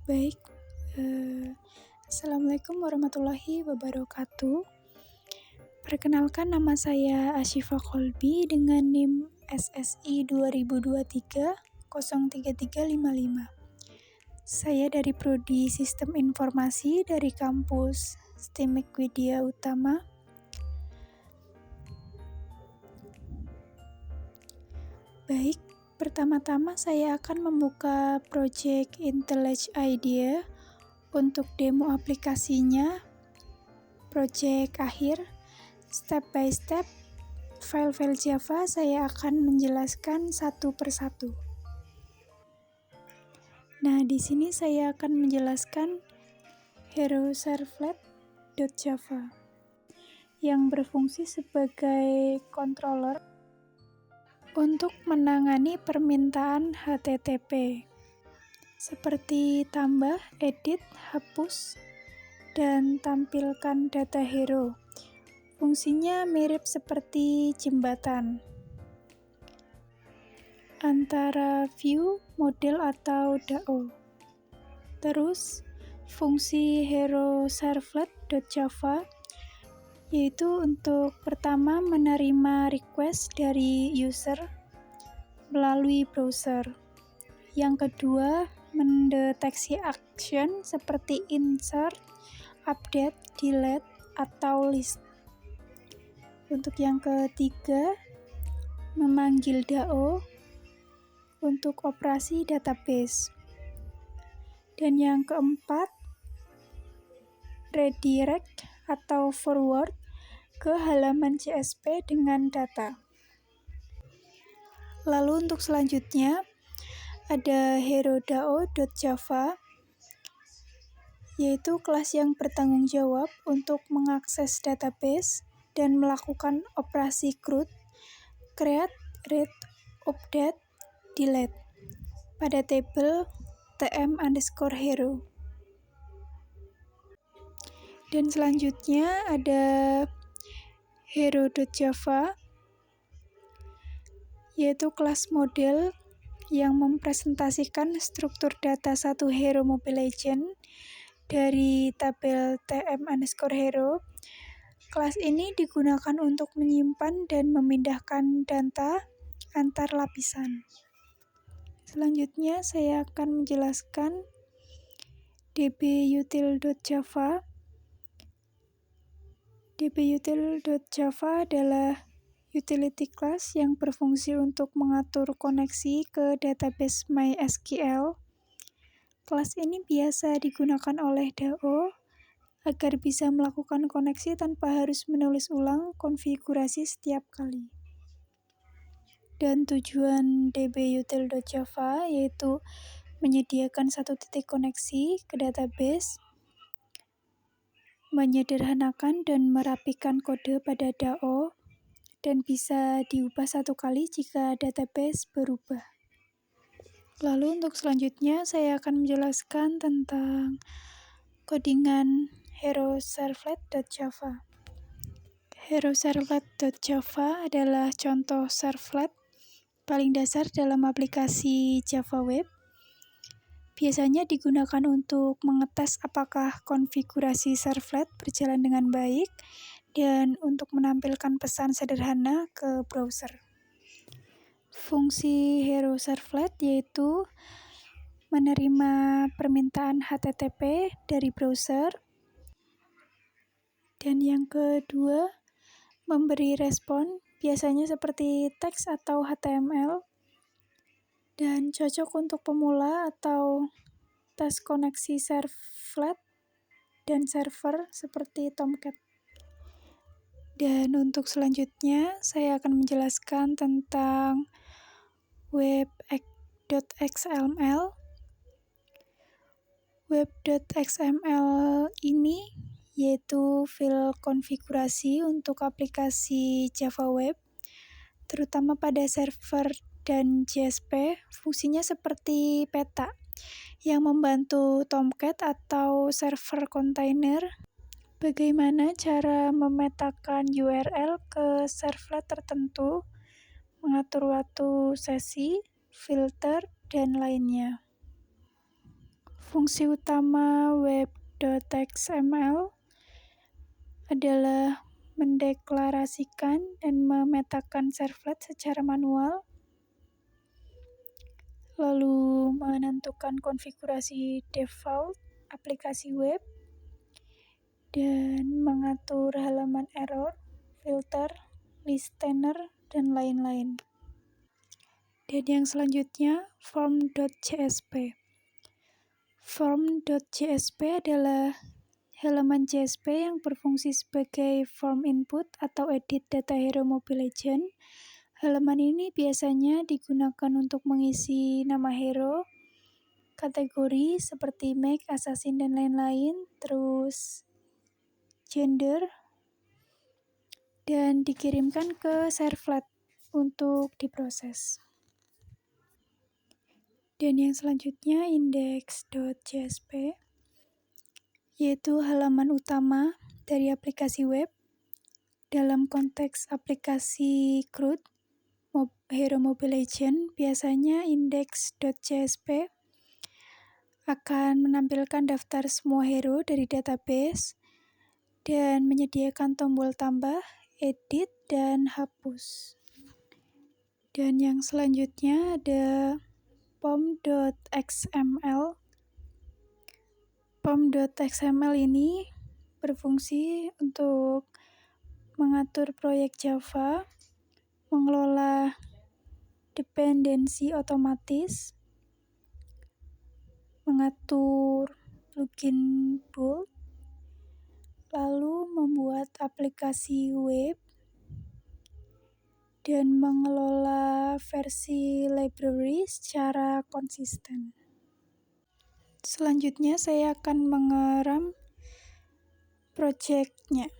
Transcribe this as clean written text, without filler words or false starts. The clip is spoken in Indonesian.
Baik, Assalamualaikum warahmatullahi wabarakatuh. Perkenalkan, nama saya Asyifa Kolbi dengan NIM SSI 2023 03355. Saya dari Prodi Sistem Informasi dari kampus STIMIK Widya Utama. Baik, pertama-tama saya akan membuka project IntelliJ IDEA untuk demo aplikasinya. Project akhir, step by step, file-file Java saya akan menjelaskan satu persatu. Nah, di sini saya akan menjelaskan HeroServlet.java yang berfungsi sebagai controller untuk menangani permintaan HTTP seperti tambah, edit, hapus, dan tampilkan data hero. Fungsinya mirip seperti jembatan antara view, model, atau DAO. Terus, fungsi HeroServlet.java yaitu untuk pertama menerima request dari user melalui browser. Yang kedua, mendeteksi action seperti insert, update, delete, atau list. Untuk yang ketiga, memanggil DAO untuk operasi database. Dan yang keempat, redirect atau forward ke halaman CSP dengan data. Lalu untuk selanjutnya ada HeroDAO.java, yaitu kelas yang bertanggung jawab untuk mengakses database dan melakukan operasi CRUD, create, read, update, delete pada tabel tm_hero. Dan selanjutnya ada Hero.java, yaitu kelas model yang mempresentasikan struktur data satu hero Mobile Legends dari tabel tm_hero. Kelas ini digunakan untuk menyimpan dan memindahkan data antar lapisan. Selanjutnya saya akan menjelaskan dbutil.java. dbutil.java adalah utility class yang berfungsi untuk mengatur koneksi ke database MySQL. Kelas ini biasa digunakan oleh DAO agar bisa melakukan koneksi tanpa harus menulis ulang konfigurasi setiap kali. Dan tujuan dbutil.java yaitu menyediakan satu titik koneksi ke database, menyederhanakan dan merapikan kode pada DAO, dan bisa diubah satu kali jika database berubah. Lalu untuk selanjutnya saya akan menjelaskan tentang codingan HeroServlet.java. HeroServlet.java adalah contoh servlet paling dasar dalam aplikasi Java Web. Biasanya digunakan untuk mengetes apakah konfigurasi servlet berjalan dengan baik dan untuk menampilkan pesan sederhana ke browser. Fungsi HeroServlet yaitu menerima permintaan HTTP dari browser. Dan yang kedua, memberi respon, biasanya seperti teks atau HTML. Dan cocok untuk pemula atau tes koneksi servlet dan server seperti Tomcat. Dan untuk selanjutnya saya akan menjelaskan tentang web.xml. Web.xml ini yaitu file konfigurasi untuk aplikasi Java Web, terutama pada server dan JSP. Fungsinya seperti peta yang membantu Tomcat atau server kontainer. Bagaimana cara memetakan URL ke servlet tertentu, mengatur waktu sesi, filter, dan lainnya. Fungsi utama web.xml adalah mendeklarasikan dan memetakan servlet secara manual, lalu menentukan konfigurasi default aplikasi web, dan mengatur halaman error, filter, listener, dan lain-lain. Dan yang selanjutnya, form.csp. Form.csp adalah halaman CSP yang berfungsi sebagai form input atau edit data hero Mobile Legends. Halaman ini biasanya digunakan untuk mengisi nama hero, kategori seperti make, assassin, dan lain-lain, terus gender, dan dikirimkan ke servlet untuk diproses. Dan yang selanjutnya index.csp, yaitu halaman utama dari aplikasi web. Dalam konteks aplikasi CRUD, Hero Mobile Legends, biasanya index.csp akan menampilkan daftar semua hero dari database dan menyediakan tombol tambah, edit, dan hapus. Dan yang selanjutnya ada pom.xml. Pom.xml ini berfungsi untuk mengatur proyek Java, mengelola dependensi otomatis, mengatur plugin build, lalu membuat aplikasi web, dan mengelola versi library secara konsisten. Selanjutnya saya akan mengeram project-nya.